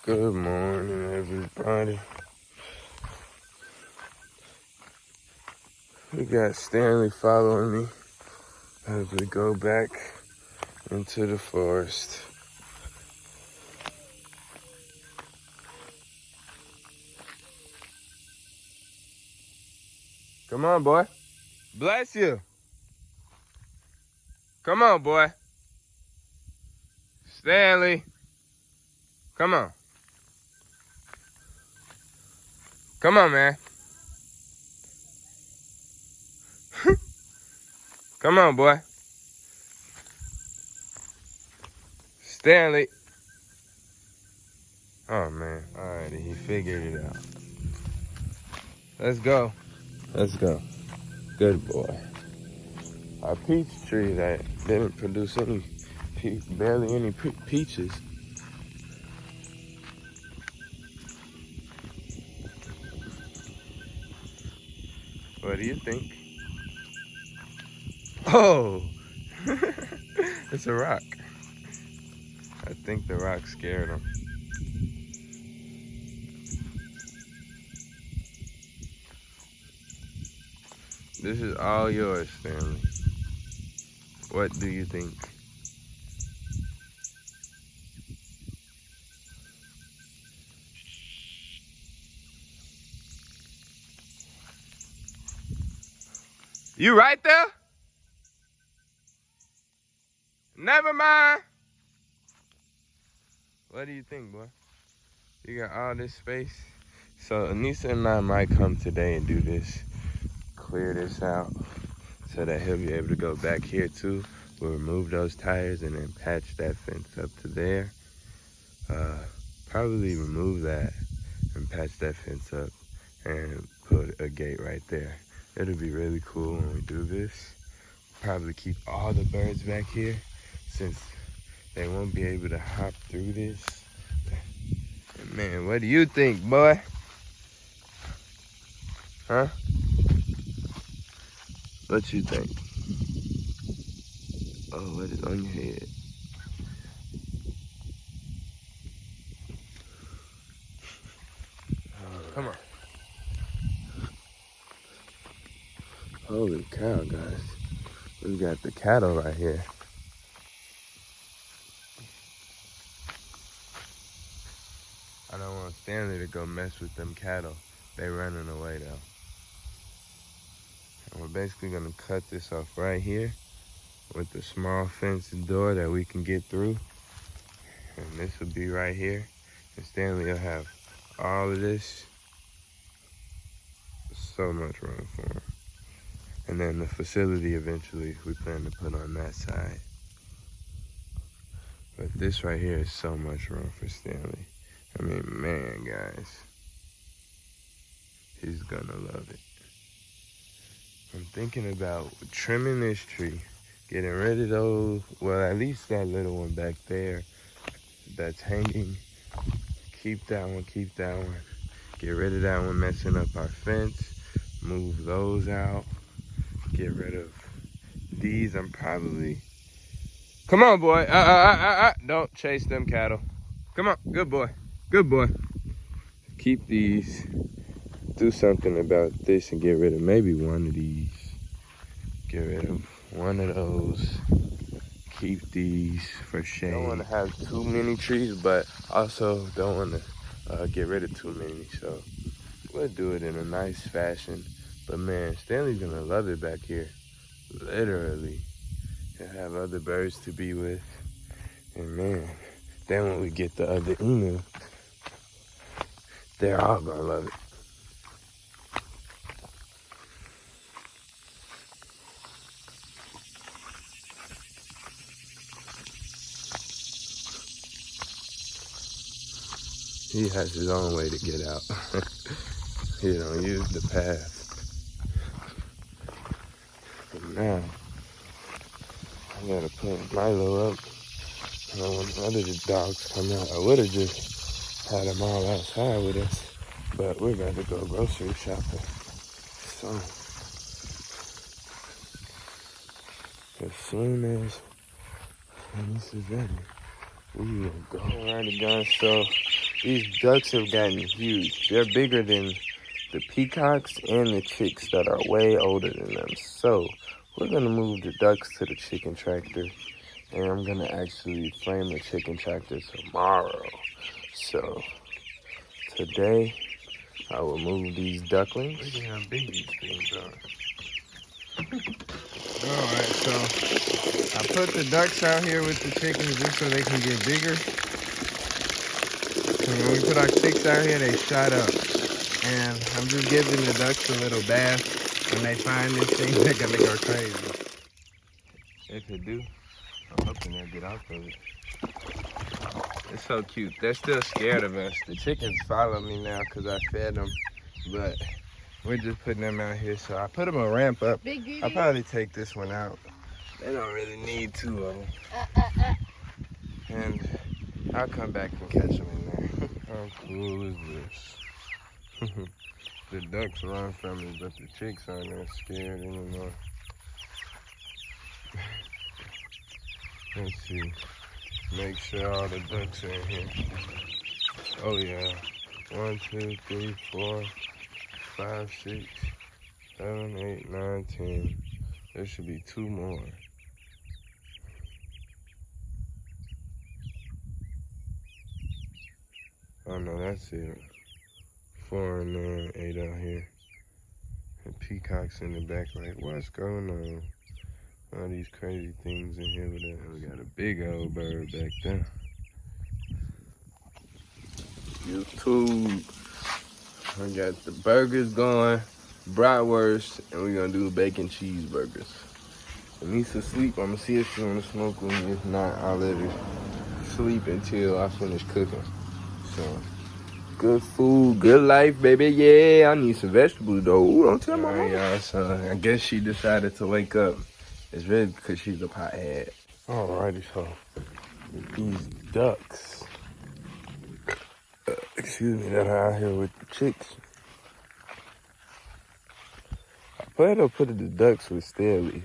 Good morning, everybody. We got Stanley following me as we go back into the forest. Come on, boy. Bless you. Come on, boy. Stanley. Come on. Come on, man. Come on, boy. Stanley. Oh, man. Alrighty, he figured it out. Let's go. Let's go. Good boy. Our peach tree that didn't produce any, barely any peaches. What do you think? Oh, it's a rock. I think the rock scared him. This is all yours, Stanley. What do you think? You right there? Never mind. What do you think, boy? You got all this space. So Anissa and I might come today and do this. Clear this out so that he'll be able to go back here too. We'll remove those tires and then patch that fence up to there. Probably remove that and patch that fence up and put a gate right there. It'll be really cool when we do this. Probably keep all the birds back here since they won't be able to hop through this. Man, what do you think, boy? Huh? What you think? Oh, what is on your head? Come on. Holy cow, guys. We got the cattle right here. I don't want Stanley to go mess with them cattle. They running away though. And we're basically gonna cut this off right here with the small fence door that we can get through. And this will be right here. And Stanley will have all of this. So much room for him. And then the facility eventually we plan to put on that side. But this right here is so much room for Stanley. I mean, man, guys. He's gonna love it. I'm thinking about trimming this tree, getting rid of those, well, at least that little one back there that's hanging. Keep that one, keep that one. Get rid of that one messing up our fence. Move those out. Get rid of these. I'm probably... Come on, boy. Don't chase them cattle. Come on. Good boy. Good boy. Keep these. Do something about this and get rid of maybe one of these. Get rid of one of those. Keep these for shade. Don't want to have too many trees, but also don't want to get rid of too many. So we'll do it in a nice fashion. But man, Stanley's gonna love it back here. Literally. He'll have other birds to be with. And man, then when we get the other emu, they're all gonna love it. He has his own way to get out. He don't use the path. And now, I gotta put Milo up. And when the other dogs come out, I would've just had them all outside with us. But we're about to go grocery shopping. So, as soon as this is ready, we will go. Alrighty guys, so These ducks have gotten huge. They're bigger than the peacocks and the chicks that are way older than them. So we're gonna move the ducks to the chicken tractor, and I'm gonna actually frame the chicken tractor tomorrow. So today I will move these ducklings. Look at how big these things are. Alright, so I put the ducks out here with the chickens just so they can get bigger. And when we put our chicks out here, they shot up. And I'm just giving the ducks a little bath. When they find this thing, they're gonna go crazy. If it do, I'm hoping they'll get off of it. It's so cute. They're still scared of us. The chickens follow me now because I fed them. But we're just putting them out here. So I put them a ramp up. I'll probably take this one out. They don't really need two of them. And I'll come back and catch them in there. How cool is this? The ducks run from me, but the chicks aren't that scared anymore. Let's see. Make sure all the ducks are in here. Oh yeah. 1, 2, 3, 4, 5, 6, 7, 8, 9, 10. There should be 2 more. Oh no, that's it. 4 in there, 8 out here. And peacocks in the back like, what's going on? All these crazy things in here with us. We got a big old bird back there. YouTube. I got the burgers going, bratwurst, and we're gonna do bacon cheeseburgers. Anissa's asleep. I'm gonna see if she wanna smoke with me. If not, I'll let her sleep until I finish cooking. So, good food, good life, baby. Yeah, I need some vegetables though. Ooh, don't tell my mom. Y'all, so I guess she decided to wake up. It's really because she's a pothead. Alrighty, so these ducks, excuse me, that are out here with the chicks. I plan on putting the ducks with steadily.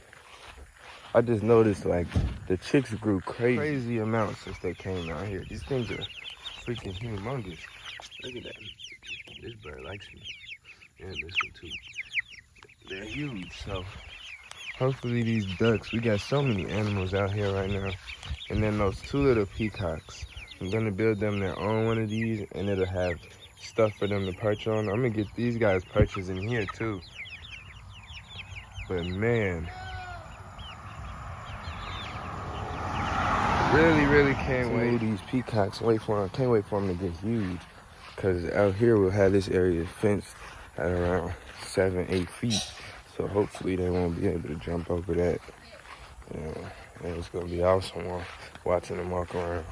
I just noticed like the chicks grew crazy amounts since they came out here. These things are freaking humongous. Look at that. This bird likes me. Yeah, this one too. They're huge, so hopefully these ducks, we got so many animals out here right now. And then those 2 little peacocks, I'm gonna build them their own one of these and it'll have stuff for them to perch on. I'm gonna get these guys perches in here too. But man, really can't wait. These peacocks, can't wait for them to get huge. Cause out here we'll have this area fenced at around 7, 8 feet. So hopefully they won't be able to jump over that. Yeah, and it's gonna be awesome watching them walk around.